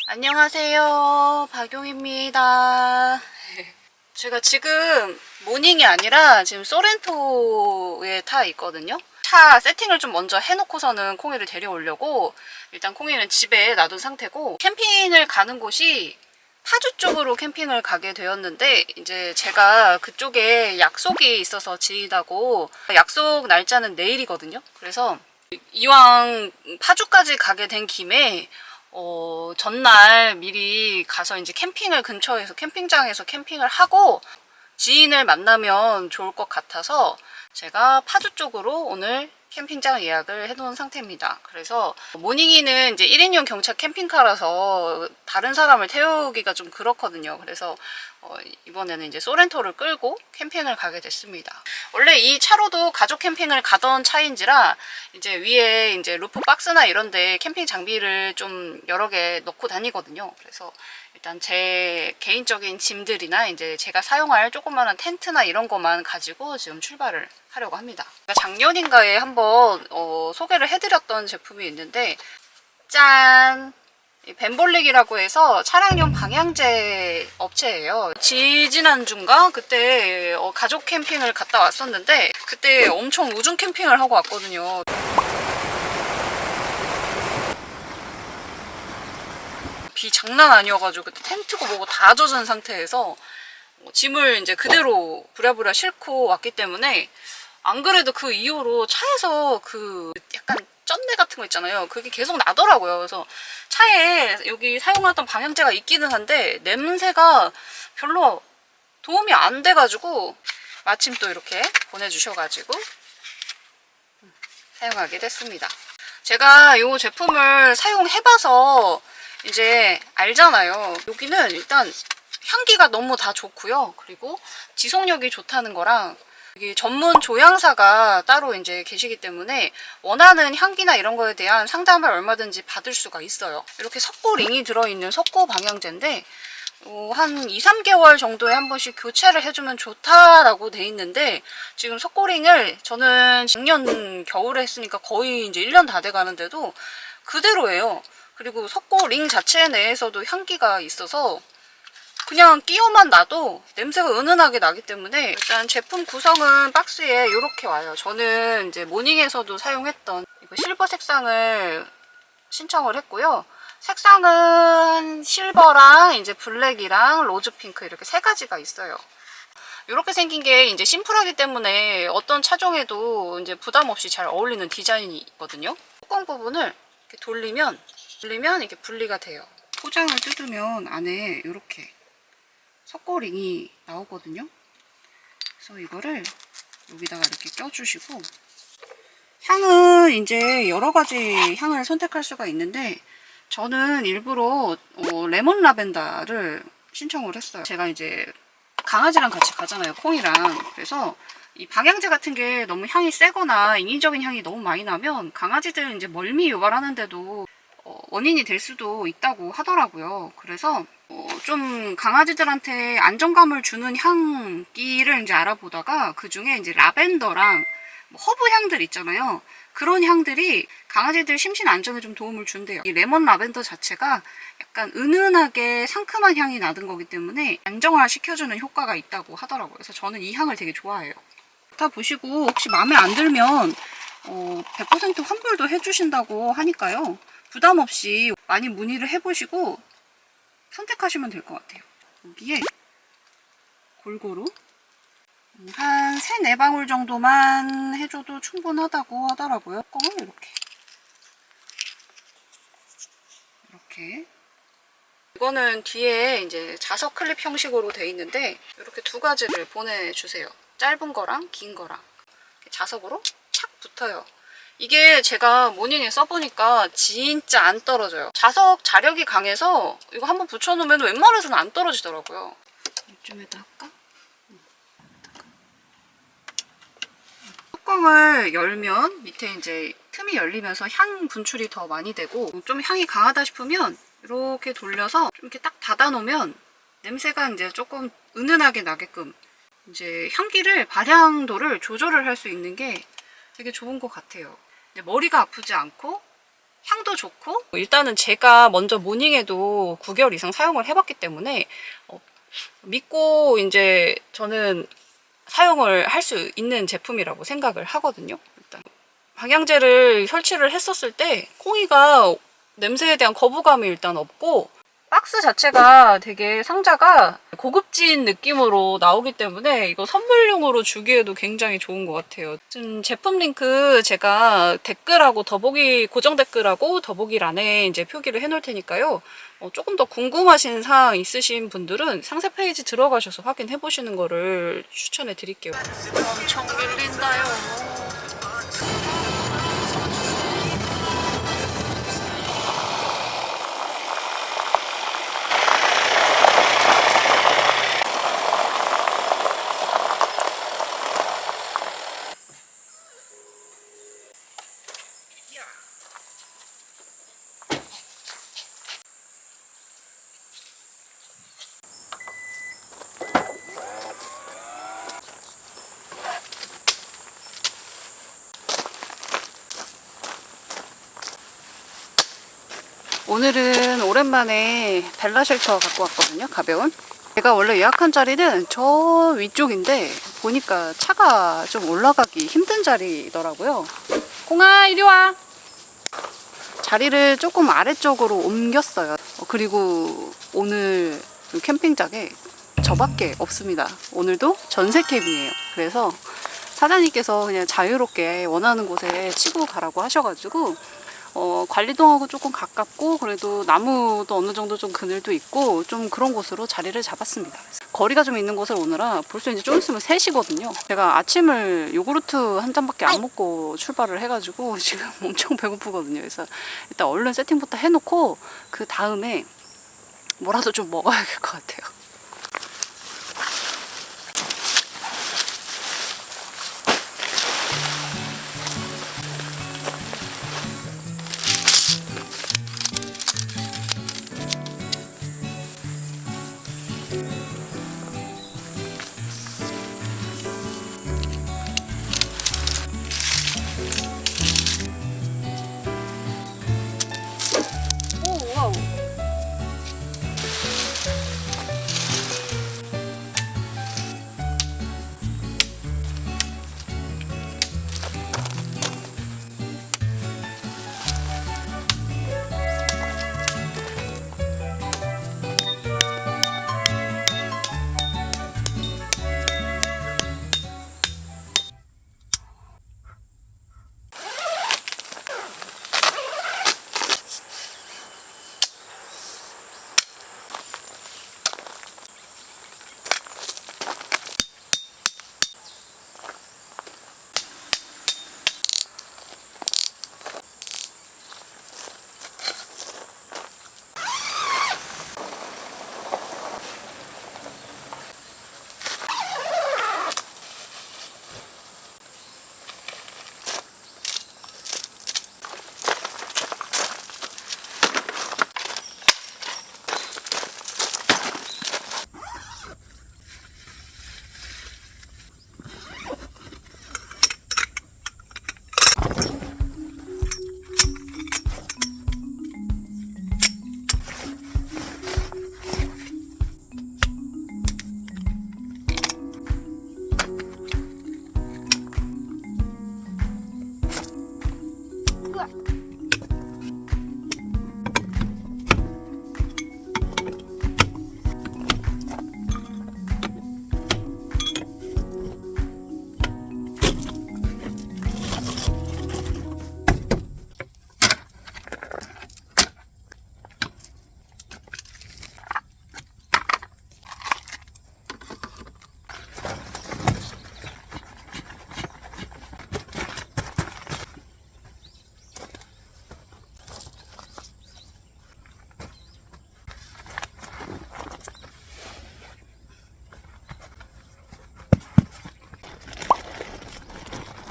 안녕하세요, 박용입니다. 제가 지금 모닝이 아니라 지금 소렌토에 타 있거든요. 차 세팅을 좀 먼저 해놓고서는 콩이를 데려오려고 일단 콩이는 집에 놔둔 상태고, 캠핑을 가는 곳이 파주 쪽으로 캠핑을 가게 되었는데, 이제 제가 그쪽에 약속이 있어서 지인하고 약속 날짜는 내일이거든요. 그래서 이왕 파주까지 가게 된 김에 전날 미리 가서 이제 캠핑을 근처에서 캠핑장에서 캠핑을 하고 지인을 만나면 좋을 것 같아서 제가 파주 쪽으로 오늘 캠핑장 예약을 해놓은 상태입니다. 그래서 모닝이는 이제 1인용 경차 캠핑카라서 다른 사람을 태우기가 좀 그렇거든요. 그래서 이번에는 이제 소렌토를 끌고 캠핑을 가게 됐습니다. 원래 이 차로도 가족 캠핑을 가던 차인지라 이제 위에 이제 루프 박스나 이런데 캠핑 장비를 좀 여러 개 넣고 다니거든요. 그래서 일단 제 개인적인 짐들이나 이제 제가 사용할 조그마한 텐트나 이런 것만 가지고 지금 출발을 하려고 합니다. 작년인가에 한번 소개를 해드렸던 제품이 있는데, 짠! 벤볼릭이라고 해서 차량용 방향제 업체예요. 지지난주인가 그때 가족 캠핑을 갔다 왔었는데 그때 엄청 우중 캠핑을 하고 왔거든요. 비 장난 아니어가지고 그때 텐트고 뭐고 다 젖은 상태에서 짐을 이제 그대로 부랴부랴 싣고 왔기 때문에, 안 그래도 그 이후로 차에서 그 약간 쩐내 같은 거 있잖아요. 그게 계속 나더라고요. 그래서 차에 여기 사용하던 방향제가 있기는 한데 냄새가 별로 도움이 안 돼가지고 마침 또 이렇게 보내주셔가지고 사용하게 됐습니다. 제가 이 제품을 사용해봐서 이제 알잖아요. 여기는 일단 향기가 너무 다 좋고요. 그리고 지속력이 좋다는 거랑 여기 전문 조향사가 따로 이제 계시기 때문에 원하는 향기나 이런 거에 대한 상담을 얼마든지 받을 수가 있어요. 이렇게 석고링이 들어있는 석고 방향제인데 한 2, 3개월 정도에 한 번씩 교체를 해주면 좋다라고 돼 있는데, 지금 석고링을 저는 작년 겨울에 했으니까 거의 이제 1년 다 돼 가는데도 그대로예요. 그리고 석고링 자체 내에서도 향기가 있어서 그냥 끼워만 놔도 냄새가 은은하게 나기 때문에, 일단 제품 구성은 박스에 이렇게 와요. 저는 이제 모닝에서도 사용했던 이거 실버 색상을 신청을 했고요. 색상은 실버랑 이제 블랙이랑 로즈 핑크 이렇게 세 가지가 있어요. 이렇게 생긴 게 이제 심플하기 때문에 어떤 차종에도 이제 부담 없이 잘 어울리는 디자인이 있거든요. 뚜껑 부분을 이렇게 돌리면 이렇게 분리가 돼요. 포장을 뜯으면 안에 이렇게 석고링이 나오거든요. 그래서 이거를 여기다가 이렇게 껴주시고, 향은 이제 여러 가지 향을 선택할 수가 있는데 저는 일부러 레몬 라벤더를 신청을 했어요. 제가 이제 강아지랑 같이 가잖아요, 콩이랑. 그래서 이 방향제 같은 게 너무 향이 세거나 인위적인 향이 너무 많이 나면 강아지들 이제 멀미 유발하는데도 원인이 될 수도 있다고 하더라고요. 그래서 좀 강아지들한테 안정감을 주는 향기를 이제 알아보다가 그 중에 이제 라벤더랑 허브 향들 있잖아요. 그런 향들이 강아지들 심신 안정에 좀 도움을 준대요. 이 레몬 라벤더 자체가 약간 은은하게 상큼한 향이 나는 거기 때문에 안정화 시켜주는 효과가 있다고 하더라고요. 그래서 저는 이 향을 되게 좋아해요. 다 보시고 혹시 마음에 안 들면 100% 환불도 해주신다고 하니까요. 부담 없이 많이 문의를 해보시고 선택하시면 될 것 같아요. 여기에 골고루 한 3, 4방울 정도만 해줘도 충분하다고 하더라고요. 뚜껑을 이렇게 이거는 뒤에 이제 자석 클립 형식으로 돼 있는데 이렇게 두 가지를 보내주세요. 짧은 거랑 긴 거랑. 자석으로 착 붙어요. 이게 제가 모닝에 써보니까 진짜 안 떨어져요. 자석 자력이 강해서 이거 한번 붙여놓으면 웬만해서는 안 떨어지더라고요. 이쯤에다 할까? 뚜껑을 열면 밑에 이제 틈이 열리면서 향 분출이 더 많이 되고, 좀 향이 강하다 싶으면 이렇게 돌려서 좀 이렇게 딱 닫아 놓으면 냄새가 이제 조금 은은하게 나게끔 이제 향기를, 발향도를 조절을 할 수 있는 게 되게 좋은 것 같아요. 머리가 아프지 않고 향도 좋고, 일단은 제가 먼저 모닝에도 9개월 이상 사용을 해봤기 때문에 믿고 이제 저는 사용을 할 수 있는 제품이라고 생각을 하거든요. 일단 방향제를 설치를 했었을 때 콩이가 냄새에 대한 거부감이 일단 없고, 박스 자체가 되게 상자가 고급진 느낌으로 나오기 때문에 이거 선물용으로 주기에도 굉장히 좋은 것 같아요. 지금 제품 링크 제가 댓글하고 더보기, 고정 댓글하고 더보기란에 이제 표기를 해놓을 테니까요. 조금 더 궁금하신 사항 있으신 분들은 상세 페이지 들어가셔서 확인해 보시는 거를 추천해 드릴게요. 엄청 밀린다요. 오늘은 오랜만에 벨라쉘터 갖고 왔거든요. 가벼운. 제가 원래 예약한 자리는 저 위쪽인데 보니까 차가 좀 올라가기 힘든 자리더라고요. 공아 이리 와. 자리를 조금 아래쪽으로 옮겼어요. 그리고 오늘 캠핑장에 저밖에 없습니다. 오늘도 전세 캠이에요. 그래서 사장님께서 그냥 자유롭게 원하는 곳에 치고 가라고 하셔가지고 관리동하고 조금 가깝고, 그래도 나무도 어느 정도 좀 그늘도 있고 좀 그런 곳으로 자리를 잡았습니다. 거리가 좀 있는 곳을 오느라 벌써 이제 좀 있으면 3시거든요. 제가 아침을 요구르트 한 잔밖에 안 먹고 출발을 해가지고 지금 엄청 배고프거든요. 그래서 일단 얼른 세팅부터 해놓고 그 다음에 뭐라도 좀 먹어야 될 것 같아요.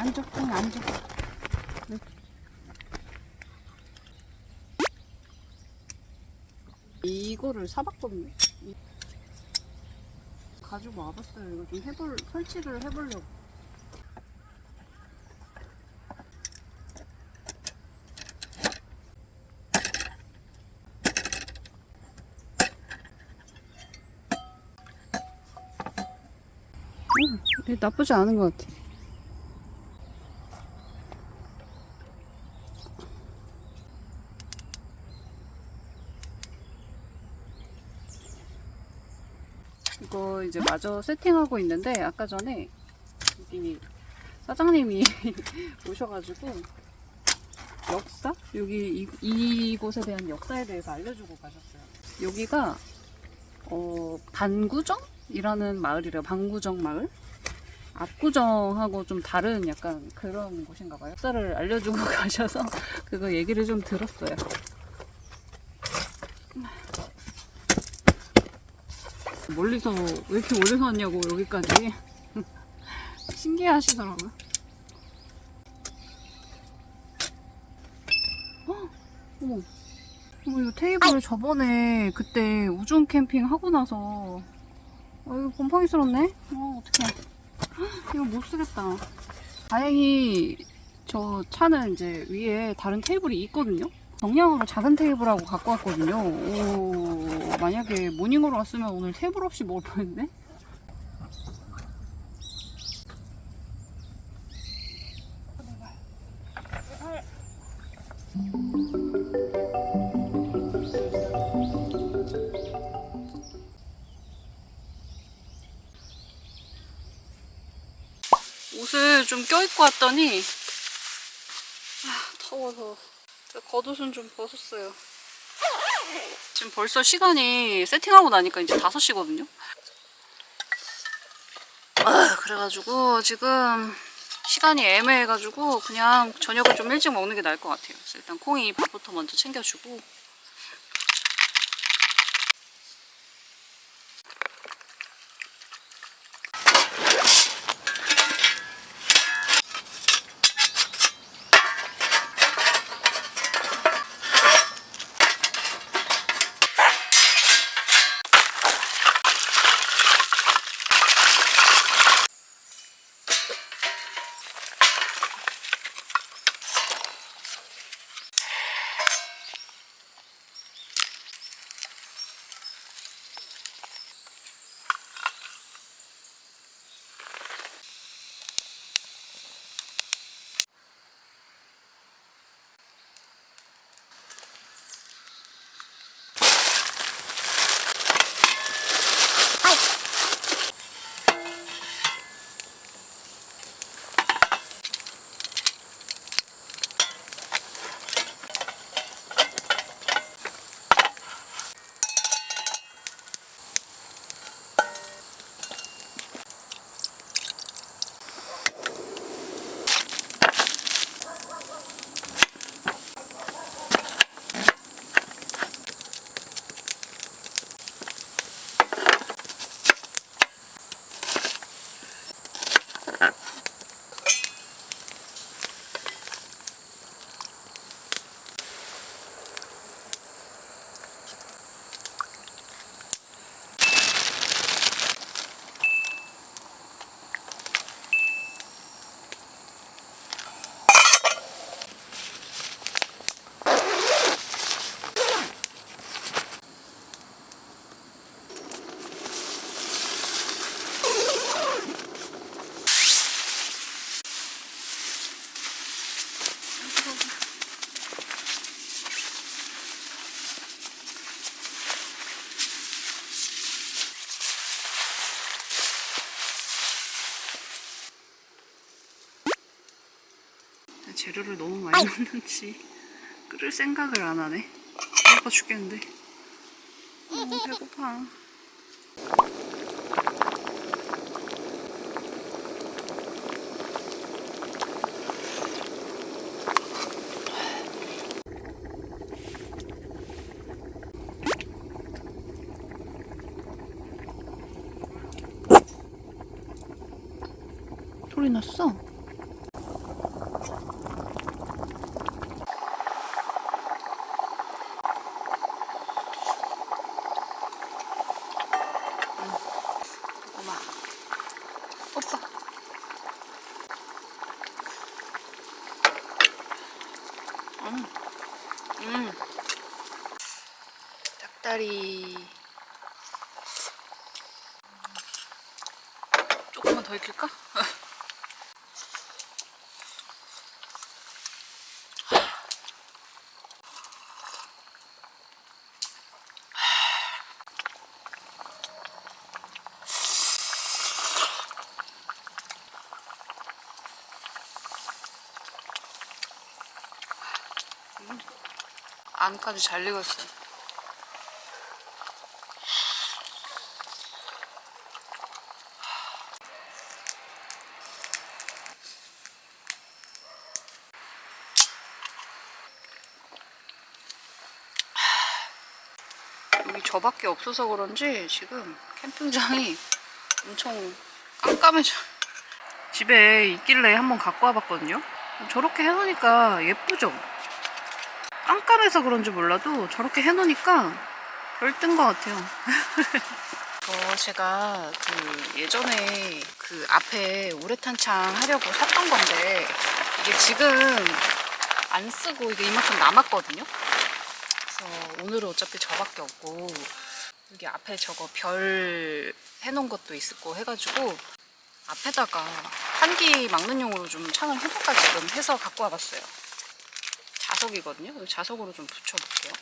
앉아, 그냥 앉아. 네. 이거를 사봤거든요. 가지고 와봤어요. 이거 좀 설치를 해보려고. 나쁘지 않은 것 같아. 이거 이제 마저 세팅하고 있는데 아까 전에 여기 사장님이 오셔가지고 역사? 여기 이곳에 대한 역사에 대해서 알려주고 가셨어요. 여기가 반구정이라는 마을이래요. 반구정 마을? 압구정하고 좀 다른 약간 그런 곳인가 봐요. 역사를 알려주고 가셔서 그거 얘기를 좀 들었어요. 멀리서 왜 이렇게 멀리서 왔냐고 여기까지. 신기해 하시더라고요. 어머, 이거 테이블 저번에 그때 우중 캠핑 하고 나서 이거 곰팡이스럽네? 어떡해. 이거 못 쓰겠다. 다행히 저 차는 이제 위에 다른 테이블이 있거든요. 정량으로 작은 테이블하고 갖고 왔거든요. 만약에 모닝으로 왔으면 오늘 테이블 없이 먹을 뻔했네. 옷을 좀 껴입고 왔더니 더워서 겉옷은 좀 벗었어요. 지금 벌써 시간이 세팅하고 나니까 이제 5시거든요. 그래가지고 지금 시간이 애매해가지고 그냥 저녁을 좀 일찍 먹는 게 나을 것 같아요. 그래서 일단 콩이 밥부터 먼저 챙겨주고. 재료를 너무 많이 넣는지 끓을 생각을 안 하네. 배고파 죽겠는데. 배고파. 소리 났어? 닭다리 조금만 더 익힐까? 안까지 잘 익었어요. 여기 저밖에 없어서 그런지 지금 캠핑장이 엄청 깜깜해져. 집에 있길래 한번 갖고 와봤거든요. 저렇게 해놓으니까 예쁘죠? 깜깜해서 그런지 몰라도 저렇게 해놓으니까 별뜬 것 같아요. 제가 예전에 앞에 우레탄창 하려고 샀던 건데 이게 지금 안 쓰고 이게 이만큼 남았거든요. 그래서 오늘은 어차피 저밖에 없고 여기 앞에 저거 별 해놓은 것도 있고 해가지고 앞에다가 환기 막는 용으로 좀 창을 해볼까 지금 해서 갖고 와봤어요. 자석이거든요. 자석으로 좀 붙여볼게요.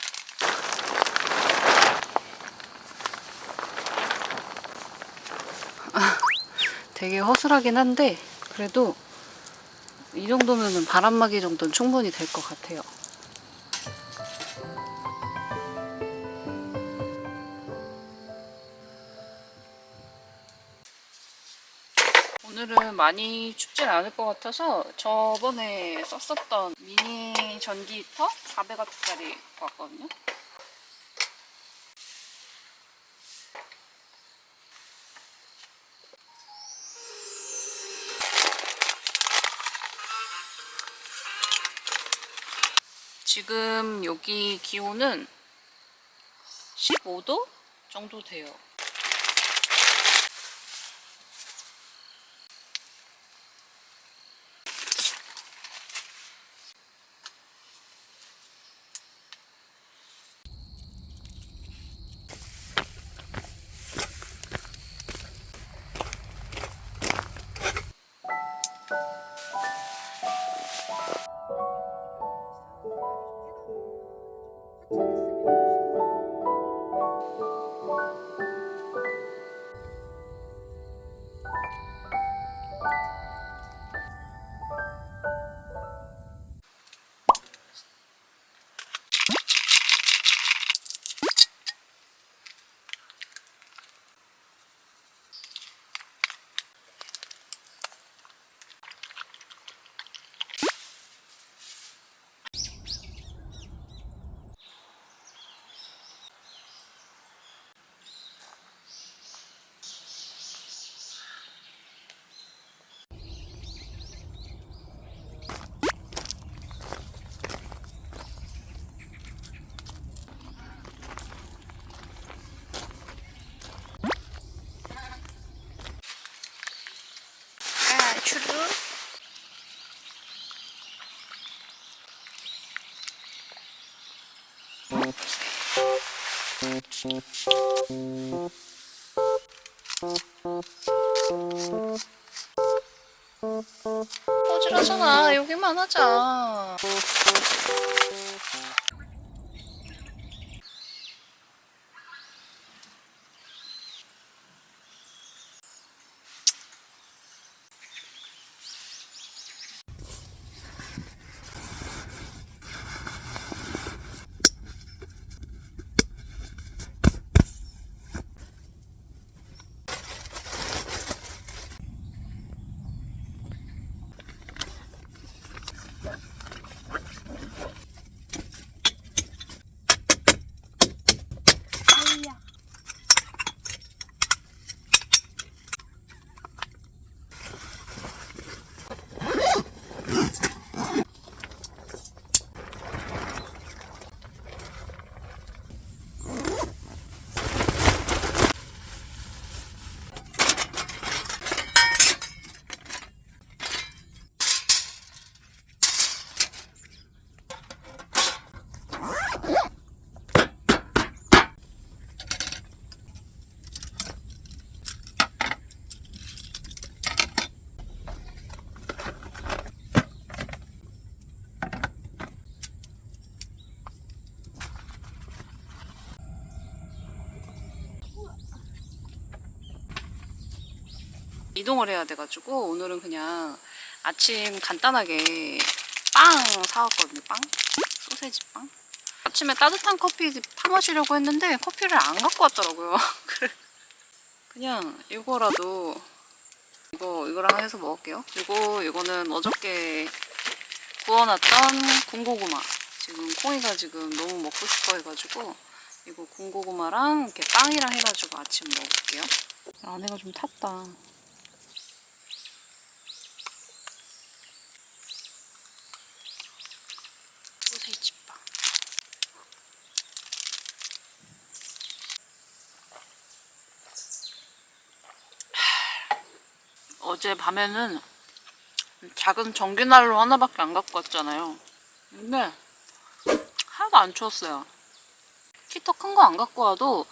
되게 허술하긴 한데 그래도 이 정도면은 바람막이 정도는 충분히 될 것 같아요. 오늘은 많이 춥진 않을 것 같아서 저번에 썼었던 미니 전기 히터 400W짜리 갖고 왔거든요. 지금 여기 기온은 15도 정도 돼요. 추루 꼬질하잖아. 여기만 하자. 이동을 해야 돼가지고 오늘은 그냥 아침 간단하게 빵 사왔거든요. 빵? 소세지 빵? 아침에 따뜻한 커피 타 마시려고 했는데 커피를 안 갖고 왔더라고요. 그래 그냥 이거라도 이거랑 해서 먹을게요. 그리고 이거는 어저께 구워놨던 군고구마. 지금 콩이가 지금 너무 먹고 싶어 해가지고 이거 군고구마랑 이렇게 빵이랑 해가지고 아침 먹을게요. 안에가 좀 탔다. 소세지 빵. 어제 밤에는 작은 전기난로 하나밖에 안 갖고 왔잖아요. 근데 하나도 안 추웠어요. 히터 큰 거 안 갖고 와도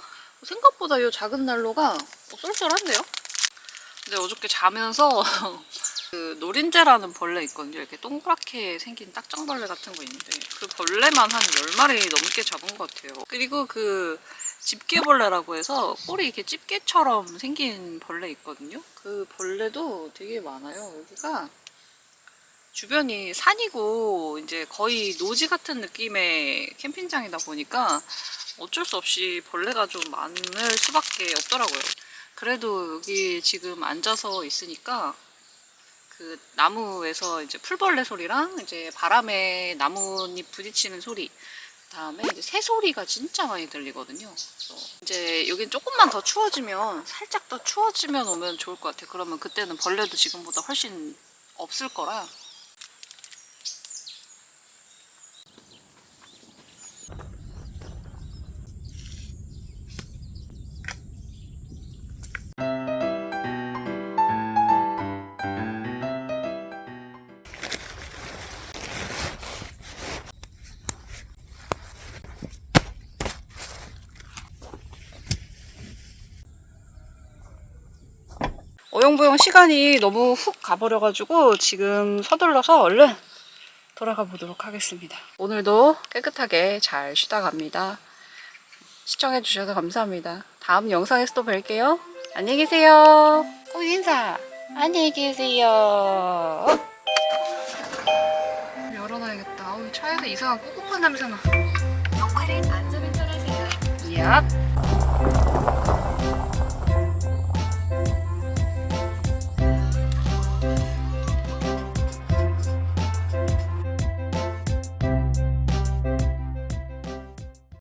생각보다 이 작은 난로가 쏠쏠한데요? 근데 어저께 자면서 그 노린재라는 벌레 있거든요. 이렇게 동그랗게 생긴 딱정벌레 같은 거 있는데 그 벌레만 한 10마리 넘게 잡은 것 같아요. 그리고 그 집게벌레라고 해서 꼬리 이렇게 집게처럼 생긴 벌레 있거든요. 그 벌레도 되게 많아요. 여기가 주변이 산이고 이제 거의 노지 같은 느낌의 캠핑장이다 보니까 어쩔 수 없이 벌레가 좀 많을 수밖에 없더라고요. 그래도 여기 지금 앉아서 있으니까 그 나무에서 이제 풀벌레 소리랑 이제 바람에 나뭇잎 부딪히는 소리, 그다음에 이제 새 소리가 진짜 많이 들리거든요. 그래서 이제 여긴 조금만 더 추워지면, 살짝 더 추워지면 오면 좋을 것 같아요. 그러면 그때는 벌레도 지금보다 훨씬 없을 거라. 어영부영 시간이 너무 훅 가버려가지고 지금 서둘러서 얼른 돌아가 보도록 하겠습니다. 오늘도 깨끗하게 잘 쉬다 갑니다. 시청해주셔서 감사합니다. 다음 영상에서 또 뵐게요. 안녕히 계세요. 꼭 인사. 안녕히 계세요. 열어놔야겠다. 차에서 이상한 꿉꿉한 냄새나. 영화는 안전운전하세요. 얍.